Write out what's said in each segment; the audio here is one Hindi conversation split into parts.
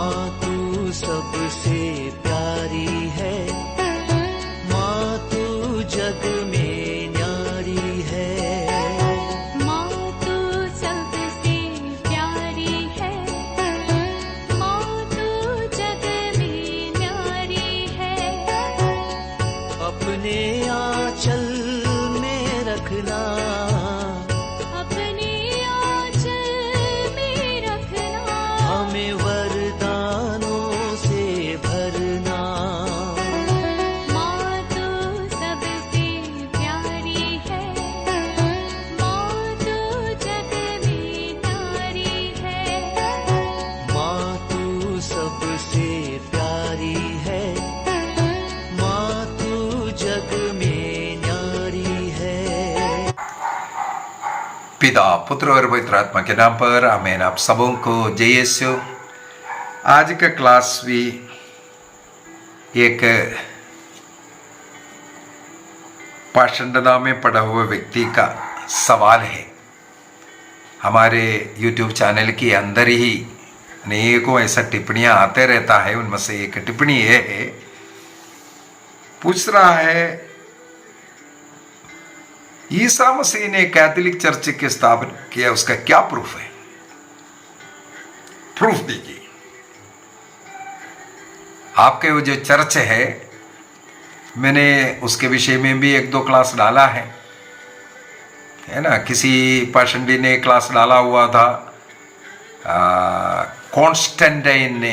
माँ तू सबसे प्यारी है, माँ तू जग में न्यारी है। माँ तू सबसे प्यारी है, माँ तू जग में न्यारी है। अपने आंचल में रखना, अपने आंचल में रखना। हमें वरदानों से भरना। माँ तू सबसे प्यारी है, माँ तू जग में न्यारी है। माँ तू सबसे प्यारी है, माँ तू जग में न्यारी है। पिता पुत्र और पवित्र आत्मा के नाम पर आमीन। आप सबों को जय यीशु। आज का क्लास भी एक पाषंडता में पड़ा हुआ व्यक्ति का सवाल है। हमारे YouTube चैनल के अंदर ही अनेकों ऐसा टिप्पणियां आते रहता है। उनमें से एक टिप्पणी ये है, पूछ रहा है ईसा मसीह ने कैथोलिक चर्च की स्थापना किया, उसका क्या प्रूफ है? प्रूफ दीजिए। आपके वो जो चर्च है, मैंने उसके विषय में भी एक दो क्लास डाला है ना। किसी पाषंडी ने क्लास डाला हुआ था, कॉन्स्टेंटाइन ने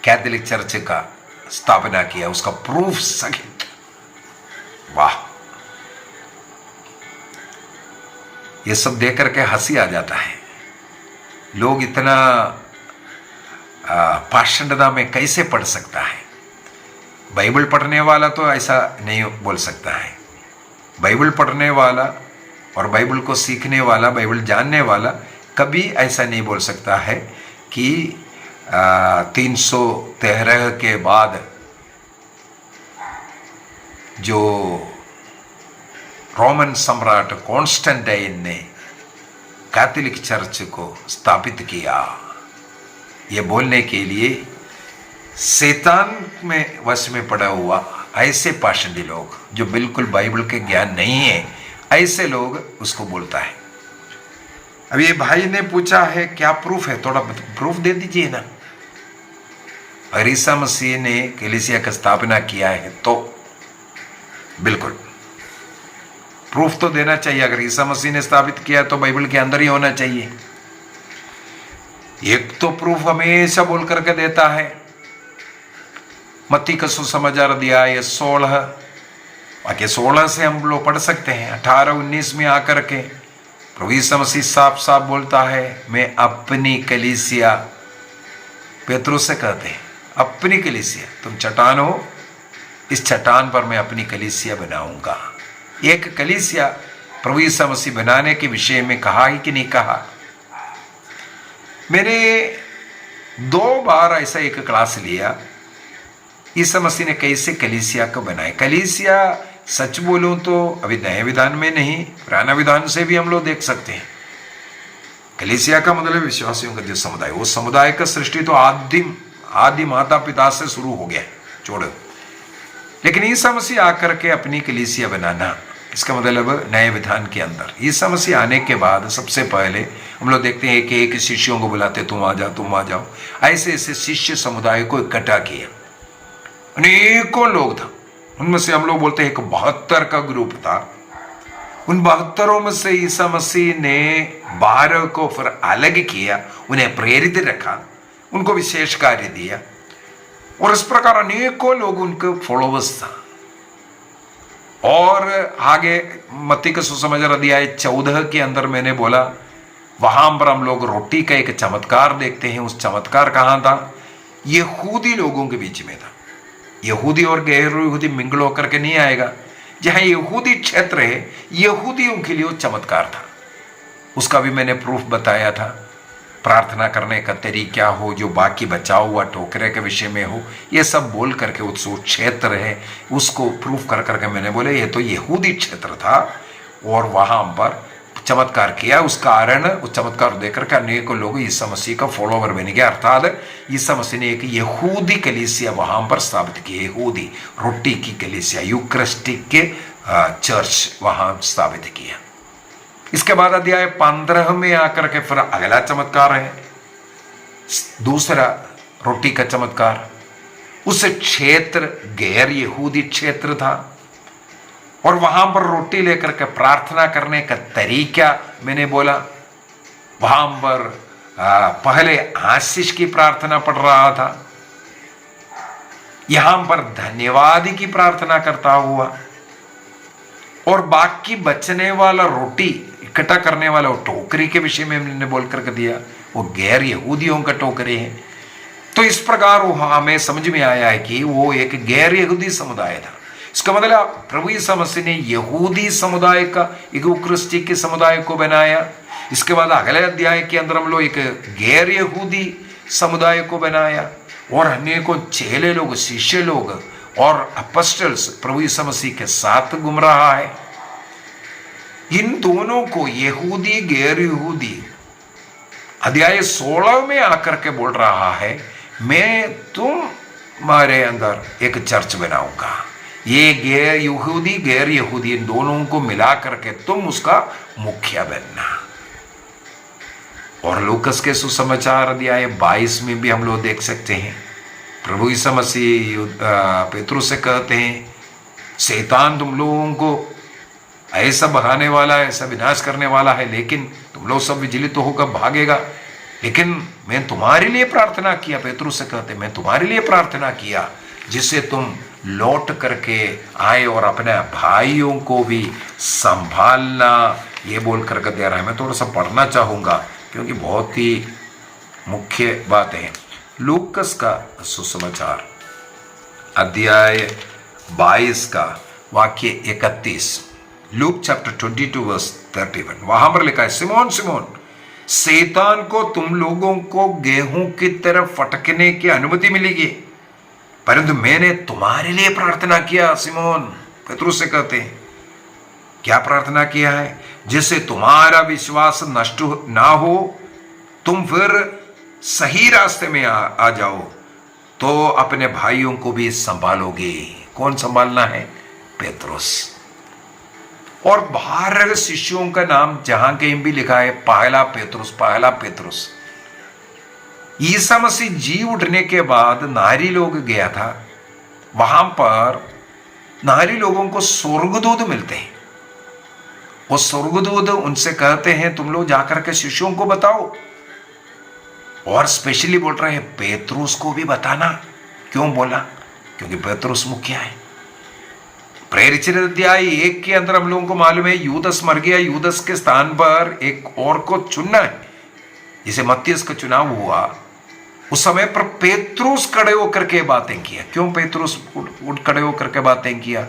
कैथोलिक चर्च का स्थापना किया, उसका प्रूफ सहित। वाह, ये सब देख करके हंसी आ जाता है। लोग इतना पाषंडता में कैसे पढ़ सकता है? बाइबल पढ़ने वाला तो ऐसा नहीं बोल सकता है। बाइबल पढ़ने वाला और बाइबल को सीखने वाला, बाइबल जानने वाला कभी ऐसा नहीं बोल सकता है कि 313 के बाद जो रोमन सम्राट कॉन्स्टेंटाइन ने कैथोलिक चर्च को स्थापित किया, ये बोलने के लिए शैतान में वश में पड़ा हुआ ऐसे पाषंडी लोग जो बिल्कुल बाइबल के ज्ञान नहीं है, ऐसे लोग उसको बोलता है। अब ये भाई ने पूछा है क्या प्रूफ है, थोड़ा प्रूफ दे दीजिए ना। अगर ईसा मसीह ने कलीसिया का स्थापना किया है तो बिल्कुल प्रूफ तो देना चाहिए। अगर ईसा मसीह ने स्थापित किया तो बाइबल के अंदर ही होना चाहिए। एक तो प्रूफ हमेशा बोल करके देता है, मत्ती का सुसमाचार अध्याय 16, बाकी 16 से हम लोग पढ़ सकते हैं। 18-19 में आकर के प्रभु यीशु मसीह साफ साफ बोलता है, मैं अपनी कलीसिया, पेतरुस से कहते हैं अपनी कलीसिया, तुम चट्टान हो, इस चट्टान पर मैं अपनी कलीसिया बनाऊंगा। एक कलीसिया प्रभु यीशु मसीह बनाने के विषय में कहा ही कि नहीं कहा? मैंने 2 बार ऐसा एक क्लास लिया, यीशु मसीह ने कैसे कलीसिया को बनाया। कलीसिया सच बोलूं तो अभी नए विधान में नहीं, पुराना विधान से भी हम लोग देख सकते हैं। कलीसिया का मतलब विश्वासियों का जो समुदाय, वो समुदाय का सृष्टि तो आदि माता पिता से शुरू हो गया, छोड़ो। लेकिन ईसा मसीह आकर के अपनी कलीसिया बनाना, इसका मतलब नए विधान के अंदर ईसा मसीह आने के बाद सबसे पहले हम लोग देखते हैं कि एक शिष्यों को बुलाते, तुम आ जाओ, तुम आ जाओ। ऐसे ऐसे शिष्य समुदाय को इकट्ठा किया, अनेकों लोग था। उनमें से हम लोग बोलते हैं एक 72 का ग्रुप था। उन 72 में से ईसा मसीह ने 12 को फिर अलग किया, उन्हें प्रेरित रखा, उनको विशेष कार्य दिया, और इस प्रकार अनेकों लोग उनके फॉलोवर्स था। और आगे मत्ती का सुसमाचार अध्याय 14 के अंदर मैंने बोला, वहां पर हम लोग रोटी का एक चमत्कार देखते हैं। उस चमत्कार कहां था? यहूदी लोगों के बीच में था। यहूदी और गैर यहूदी मिंगल होकर के नहीं आएगा। जहां यहूदी क्षेत्र है, यहूदियों के लिए वो चमत्कार था। उसका भी मैंने प्रूफ बताया था। प्रार्थना करने का तरीका हो, जो बाकी बचा हुआ टोकरे के विषय में हो, ये सब बोल करके वो क्षेत्र है उसको प्रूफ कर करके मैंने बोले ये तो यहूदी क्षेत्र था। और वहां पर चमत्कार किया, उस कारण उस चमत्कार देकर के अनेक लोग ईसा मसीह का फॉलोवर बन गया। अर्थात ईसा मसीह ने एक यहूदी कलीसिया वहां पर स्थापित की, यहूदी रोटी की कलीसिया, यूक्रिस्टिक के चर्च वहां स्थापित किया। इसके बाद अध्याय 15 में आकर के फिर अगला चमत्कार है, दूसरा रोटी का चमत्कार। उस क्षेत्र गैर यहूदी क्षेत्र था और वहां पर रोटी लेकर के प्रार्थना करने का तरीका मैंने बोला। वहां पर पहले आशीष की प्रार्थना पढ़ रहा था, यहां पर धन्यवाद की प्रार्थना करता हुआ, और बाकी बचने वाला रोटी इकट्ठा करने वाला वो टोकरी के विषय में मैंने बोल करके दिया, वो गैर यहूदियों का टोकरी है। तो इस प्रकार वो हमें समझ में आया है कि वो एक गैर यहूदी समुदाय था। इसका मतलब प्रभु यीशु मसीह ने यहूदी समुदाय का यूक्रिस्टिक के समुदाय को बनाया। इसके बाद अगले अध्याय के अंदर हम लोग एक गैर यहूदी समुदाय को बनाया, और अनेकों चेले लोग, शिष्य लोग और अपोस्टल्स प्रभु यीशु मसीह के साथ घूम रहा है। इन दोनों को यहूदी गैर यहूदी अध्याय 16 में आकर के बोल रहा है, मैं तुम्हारे अंदर एक चर्च बनाऊंगा। ये गैर यहूदी इन दोनों को मिला करके तुम उसका मुखिया बनना। और लूकस के सुसमाचार अध्याय 22 में भी हम लोग देख सकते हैं, प्रभु यीशु मसीह पेतरुस से कहते हैं, शैतान तुम लोगों को ऐसा भगाने वाला है, ऐसा विनाश करने वाला है, लेकिन तुम लोग सब विचलित होकर भागेगा। लेकिन मैं तुम्हारे लिए प्रार्थना किया, पेतरुस से कहते, मैं तुम्हारे लिए प्रार्थना किया जिससे तुम लौट करके आए और अपने भाइयों को भी संभालना। ये बोल करके दे रहा है। मैं थोड़ा सा पढ़ना चाहूंगा क्योंकि बहुत ही मुख्य बात है। लूकस का सुसमाचार अध्याय 22 का वाक्य 31, लूक चैप्टर 22 वर्स 31, वहां पर लिखा है, सिमोन सिमोन, शैतान को तुम लोगों को गेहूं की तरह फटकने की अनुमति मिलेगी, परंतु मैंने तुम्हारे लिए प्रार्थना किया। सिमोन पेतरुस से कहते हैं, क्या प्रार्थना किया है? जिससे तुम्हारा विश्वास नष्ट ना हो, तुम फिर सही रास्ते में आ जाओ, तो अपने भाइयों को भी संभालोगे। कौन संभालना है? पेतरुस। और 12 शिष्यों का नाम जहां कहीं भी लिखा है पहला पेतरुस, पहला पेतरुस। ईसा मसीह जी उठने के बाद नारी लोग गया था, वहां पर नारी लोगों को स्वर्गदूत मिलते हैं। वो स्वर्गदूत उनसे कहते हैं, तुम लोग जाकर के शिष्यों को बताओ, और स्पेशली बोल रहे हैं पेतरुस को भी बताना। क्यों बोला? क्योंकि पेतरुस मुखिया है। प्रेरित अध्याय 1 के अंदर हम लोगों को मालूम है यूदस मर गया, यूदस के स्थान पर एक और को चुनना है। जिसे मत्तियस का चुनाव हुआ, उस समय पर पेतरुस खड़े होकर के बातें किया। क्यों पेतरुस उठ खड़े होकर के बातें किया?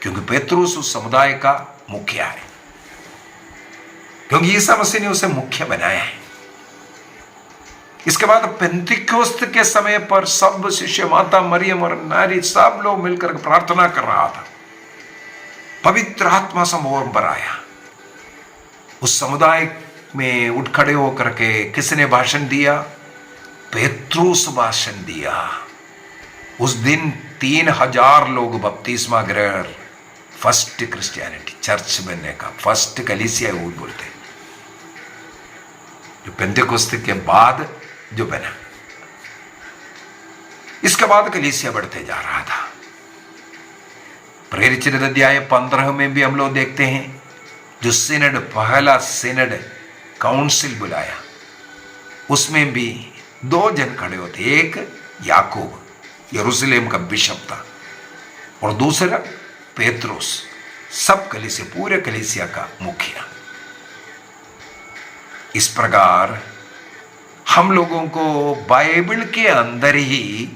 क्योंकि पेतरुस उस समुदाय का मुखिया है, क्योंकि ईसा मसीह ने उसे मुख्य बनाया है। इसके बाद पेंतिकोस्त के समय पर सब शिष्य, माता मरियम और नारी, सब लोग मिलकर प्रार्थना कर रहा था। पवित्र आत्मा समूह पर आया। उस समुदाय में उठ खड़े होकर के किसने भाषण दिया? पेतरुस भाषण दिया। उस दिन 3000 लोग बपतिस्मा ग्रहण, फर्स्ट क्रिश्चियनिटी, चर्च बनने का फर्स्ट कलीसिया वो बोलते हैं, जो पेंतिकोस्त के बाद जो बना। इसके बाद कलीसिया बढ़ते जा रहा था। प्रेरित अध्याय 15 में भी हम लोग देखते हैं, जो सिनड, पहला सिनड काउंसिल बुलाया, उसमें भी 2 जन खड़े होते। एक याकूब, यरूशलेम का बिशप था, और दूसरा पेतरुस, सब कलीसिया, पूरे कलीसिया का मुखिया। इस प्रकार हम लोगों को बाइबल के अंदर ही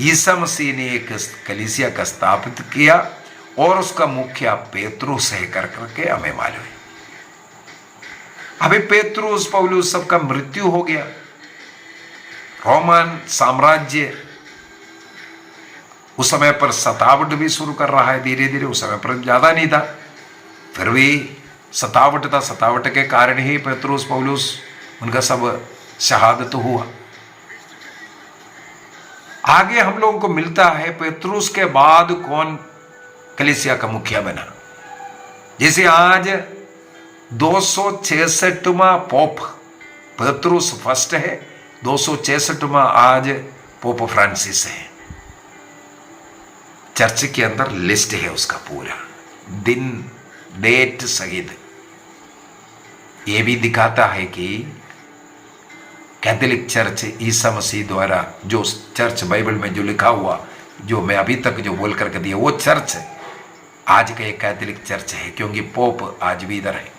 ईसा मसीह ने एक कलीसिया का स्थापित किया, और उसका मुखिया पेतरुस है करके हमें मालूम है। अभी पेतरुस, पौलुस सबका मृत्यु हो गया। रोमन साम्राज्य उस समय पर सतावट भी शुरू कर रहा है धीरे धीरे। उस समय पर ज्यादा नहीं था, फिर भी सतावट था, सतावट के कारण ही पेत्रुस पौलुस उनका सब शहादत हुआ। आगे हम लोगों को मिलता है पेत्रुस के बाद कौन कलीसिया का मुखिया बना। जैसे आज 266वां पोप पेत्रुस फर्स्ट है, 266वां आज पोप फ्रांसिस है। चर्च के अंदर लिस्ट है उसका पूरा, दिन डेट सहित। ये भी दिखाता है कि कैथोलिक चर्च ईसा मसीह द्वारा जो चर्च बाइबल में जो लिखा हुआ, जो मैं अभी तक जो बोल करके दिया, वो चर्च आज का एक कैथोलिक चर्च है, क्योंकि पोप आज भी इधर है।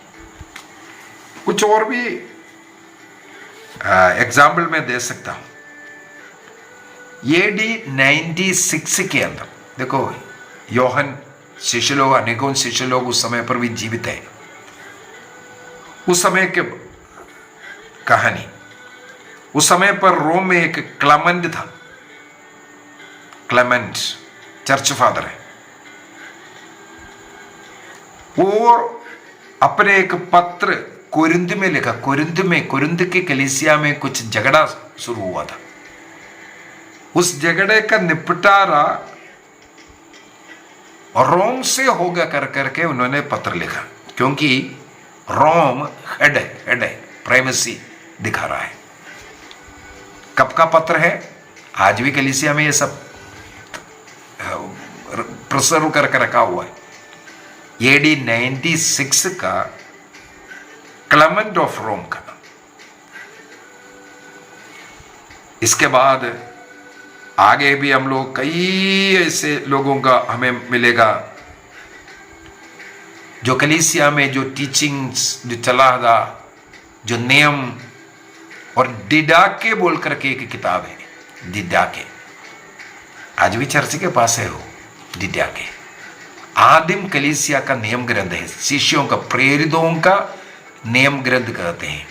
कुछ और भी एग्जाम्पल मैं दे सकता हूं। AD 96 के अंदर देखो, योहन शिष्य लोग, अनेकों शिष्य लोग उस समय पर भी जीवित है। उस समय के कहानी, उस समय पर रोम में एक क्लेमेंट था। क्लेमेंट चर्च फादर है। वो अपने एक पत्र कोरिंथ में लिखा। कोरिंथ की कलीसिया में कुछ झगड़ा शुरू हुआ था। उस झगड़े का निपटारा रोम से होगा कर करके उन्होंने पत्र लिखा, क्योंकि रोम हेड है, प्राइमेसी दिखा रहा है। कब का पत्र है? आज भी कलीसिया में ये सब प्रिजर्व करके रखा हुआ है। AD 96 का क्लेमेंट ऑफ रोम का। इसके बाद आगे भी हम लोग कई ऐसे लोगों का हमें मिलेगा जो कलीसिया में जो टीचिंग्स जो चला था, जो नियम, और डिडाके बोल करके एक किताब है, डिडाके। आज भी चर्च के पास है वो डिडाके। आदिम कलीसिया का नियम ग्रंथ है, शिष्यों का, प्रेरितों का नियम ग्रंथ कहते हैं।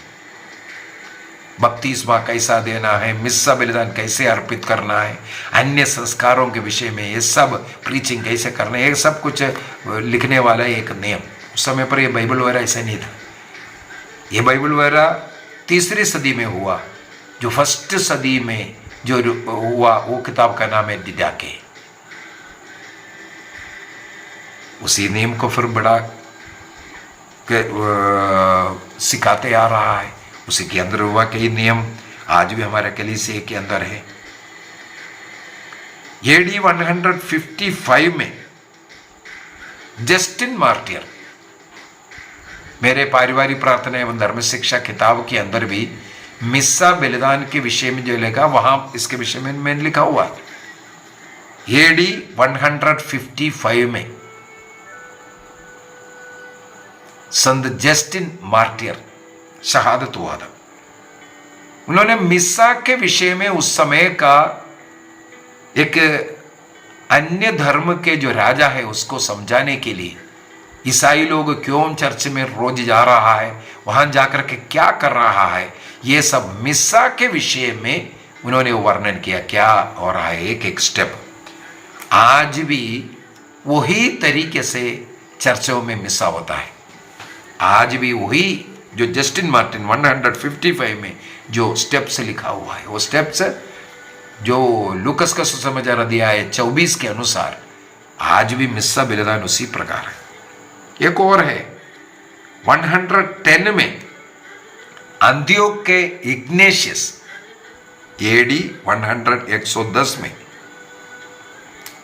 बपतिस्मा कैसा देना है, मिस्सा बलिदान कैसे अर्पित करना है, अन्य संस्कारों के विषय में ये सब, प्रीचिंग कैसे करना है, ये सब कुछ लिखने वाला एक नियम। उस समय पर ये बाइबल वगैरह ऐसा नहीं था। ये बाइबल वगैरह 3री सदी में हुआ। जो फर्स्ट सदी में जो हुआ वो किताब का नाम है डिडाके। उसी नियम को फिर बड़ा सिखाते आ रहा है। उसी के अंदर हुआ कई नियम आज भी हमारे कलीसिया के अंदर है। AD 155 में जस्टिन मार्टियर, मेरे पारिवारिक प्रार्थना एवं धर्म शिक्षा किताब के अंदर भी मिस्सा बलिदान के विषय में जो लिखा, वहां इसके विषय में मैंने लिखा हुआ है। AD 155 में संत जस्टिन मार्टियर शहादत हुआ था। उन्होंने मिस्सा के विषय में उस समय का एक अन्य धर्म के जो राजा है उसको समझाने के लिए, ईसाई लोग क्यों चर्च में रोज जा रहा है, वहां जाकर के क्या कर रहा है, ये सब मिस्सा के विषय में उन्होंने वर्णन किया। क्या हो रहा है, एक एक स्टेप। आज भी वही तरीके से चर्चों में मिस्सा होता है। आज भी वही जो जस्टिन मार्टिन 155 में जो स्टेप्स लिखा हुआ है, वो स्टेप्स जो लूकस का सुसमाचार अध्याय 24 के अनुसार आज भी मिस्सा बलिदान उसी प्रकार है। एक और है 110 में अंत्योक के इग्नेशियस, AD 110 में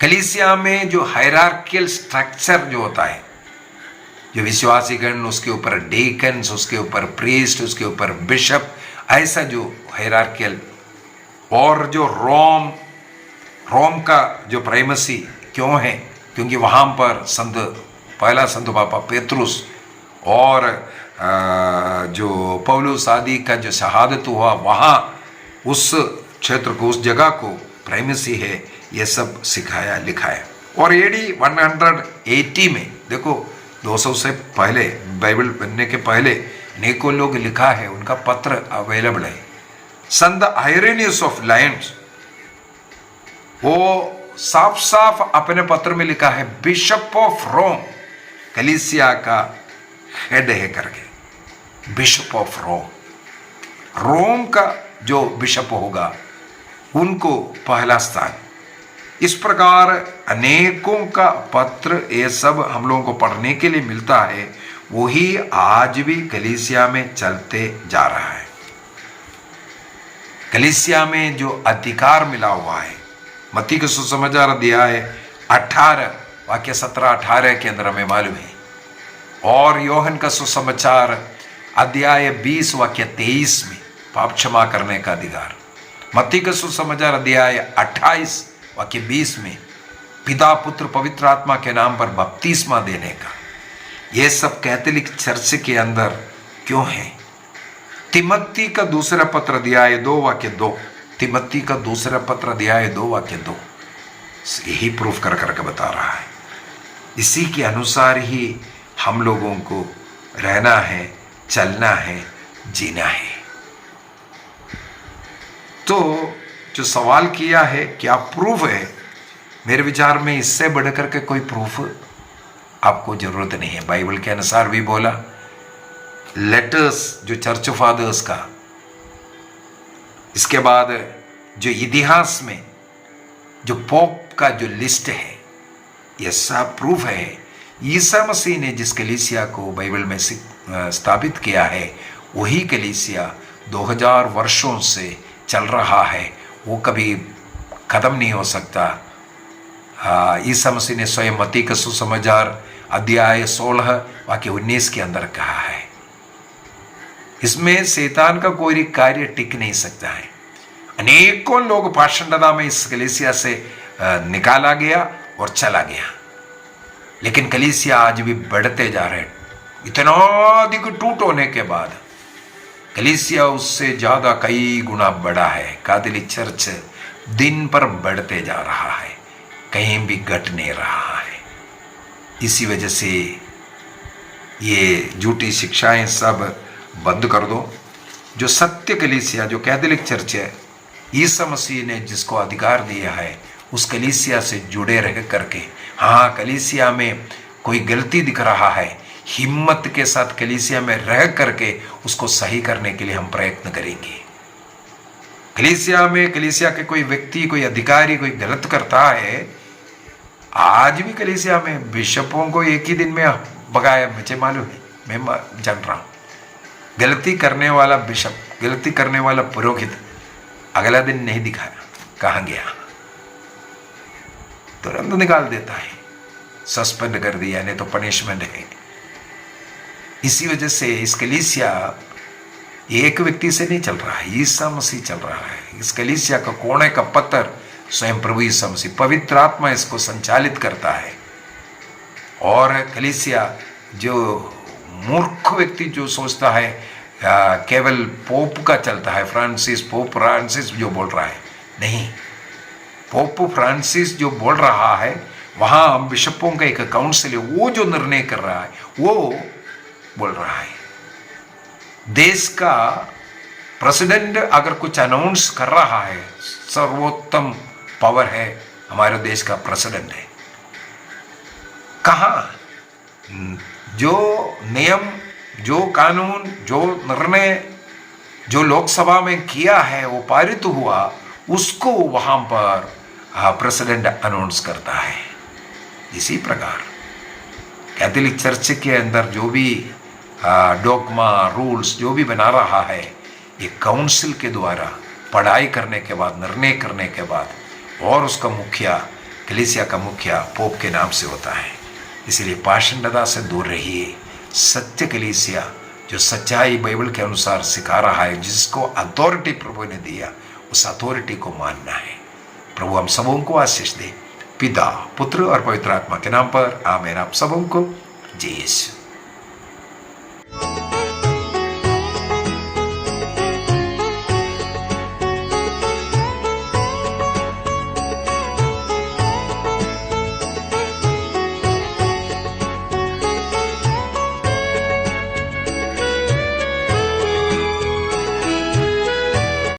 कलीसिया में जो हायरार्कियल स्ट्रक्चर जो होता है, जो विश्वासीगण, उसके ऊपर डीकन्स, उसके ऊपर प्रीस्ट, उसके ऊपर बिशप, ऐसा जो हायरार्कियल, और जो रोम का जो प्राइमेसी क्यों है, क्योंकि वहाँ पर पहला संत पापा पेत्रुस और जो पौलुस आदि का जो शहादत हुआ, वहाँ उस क्षेत्र को, उस जगह को प्राइमेसी है, ये सब सिखाया लिखाया। और AD 180 में देखो, 200 से पहले, बाइबल बनने के पहले अनेकों लोग लिखा है, उनका पत्र अवेलेबल है। संत आइरेनियस ऑफ लायंस, वो साफ साफ अपने पत्र में लिखा है, बिशप ऑफ रोम, कलीसिया का हेड है करके, बिशप ऑफ रोम, रोम का जो बिशप होगा उनको पहला स्थान। इस प्रकार अनेकों का पत्र ये सब हम लोगों को पढ़ने के लिए मिलता है, वही आज भी कलीसिया में चलते जा रहा है। कलीसिया में जो अधिकार मिला हुआ है, मत्ती के सुसमाचार अध्याय 18 वाक्य 17-18 के अंदर हमें मालूम है, और योहन का सुसमाचार अध्याय 20 वाक्य 23 में पाप क्षमा करने का अधिकार, मत्ती का सुसमाचार अध्याय 28 वाक्य 20 में पिता पुत्र पवित्र आत्मा के नाम पर बपतिस्मा देने का। यह सब कैथोलिक चर्च के अंदर क्यों है? तिमोथी का दूसरा पत्र अध्याय 2 वाक्य 2, तिमोथी का दूसरा पत्र अध्याय 2 वाक्य 2 यही प्रूफ कर करके बता रहा है। इसी के अनुसार ही हम लोगों को रहना है, चलना है, जीना है। तो जो सवाल किया है क्या प्रूफ है, मेरे विचार में इससे बढ़कर के कोई प्रूफ आपको जरूरत नहीं है। बाइबल के अनुसार भी बोला, लेटर्स जो चर्च फादर्स का, इसके बाद जो इतिहास में जो पोप का जो लिस्ट है, यह सब प्रूफ है। ईसा मसीह ने जिस कलीसिया को बाइबल में स्थापित किया है, वही कलीसिया 2000 वर्षों से चल रहा है, वो कभी खत्म नहीं हो सकता। ईसा मसीह ने स्वयं मत्ती का सुसमाचार अध्याय 16 वाक्य 19 के अंदर कहा है, इसमें शैतान का कोई कार्य टिक नहीं सकता है। अनेकों लोग पाषंडता में इस कलीसिया से निकाला गया और चला गया, लेकिन कलीसिया आज भी बढ़ते जा रहे हैं। इतना अधिक टूट होने के बाद कलीसिया उससे ज्यादा कई गुना बड़ा है। कैथोलिक चर्च दिन पर बढ़ते जा रहा है, कहीं भी घट नहीं रहा है। इसी वजह से ये झूठी शिक्षाएं सब बंद कर दो। जो सत्य कलीसिया, जो कैथोलिक चर्च है, ईसा मसीह ने जिसको अधिकार दिया है, उस कलीसिया से जुड़े रह करके, हाँ कलीसिया में कोई गलती दिख रहा है, हिम्मत के साथ कलीसिया में रह करके उसको सही करने के लिए हम प्रयत्न करेंगे। कलीसिया में, कलीसिया के कोई व्यक्ति, कोई अधिकारी कोई गलत करता है, आज भी कलीसिया में बिशपों को एक ही दिन में भगाया, मुझे मालूम है, मैं जान रहा हूं। गलती करने वाला बिशप, गलती करने वाला पुरोहित अगला दिन नहीं दिखाया, कहां गया, तुरंत निकाल देता है, सस्पेंड कर दिया, नहीं तो पनिशमेंट है। इसी वजह से इस कलीसिया एक व्यक्ति से नहीं चल रहा है, ईसा मसीह चल रहा है। इस कलीसिया का कोने का पत्थर स्वयं प्रभु ईसा मसीह, पवित्र आत्मा इसको संचालित करता है। और कलीसिया जो मूर्ख व्यक्ति जो सोचता है केवल पोप का चलता है, पोप फ्रांसिस जो बोल रहा है, नहीं, पोप फ्रांसिस जो बोल रहा है, वहां बिशपों का एक काउंसिल है, वो जो निर्णय कर रहा है वो बोल रहा है। देश का प्रेसिडेंट अगर कुछ अनाउंस कर रहा है, सर्वोत्तम पावर है हमारे देश का प्रेसिडेंट है। कहां जो नियम, जो कानून, जो निर्णय जो लोकसभा में किया है वो पारित हुआ, उसको वहां पर प्रेसिडेंट अनाउंस करता है। इसी प्रकार कैथोलिक चर्च के अंदर जो भी डॉगमा, रूल्स जो भी बना रहा है, ये काउंसिल के द्वारा पढ़ाई करने के बाद, निर्णय करने के बाद, और उसका मुखिया, कलीसिया का मुखिया पोप के नाम से होता है। इसलिए पाषंडता से दूर रहिए। सत्य कलीसिया जो सच्चाई बाइबल के अनुसार सिखा रहा है, जिसको अथॉरिटी प्रभु ने दिया, उस अथॉरिटी को मानना है। प्रभु हम सबों को आशीष दे, पिता, पुत्र और पवित्र आत्मा के नाम पर आमीन। आप सबों को जय यीशु।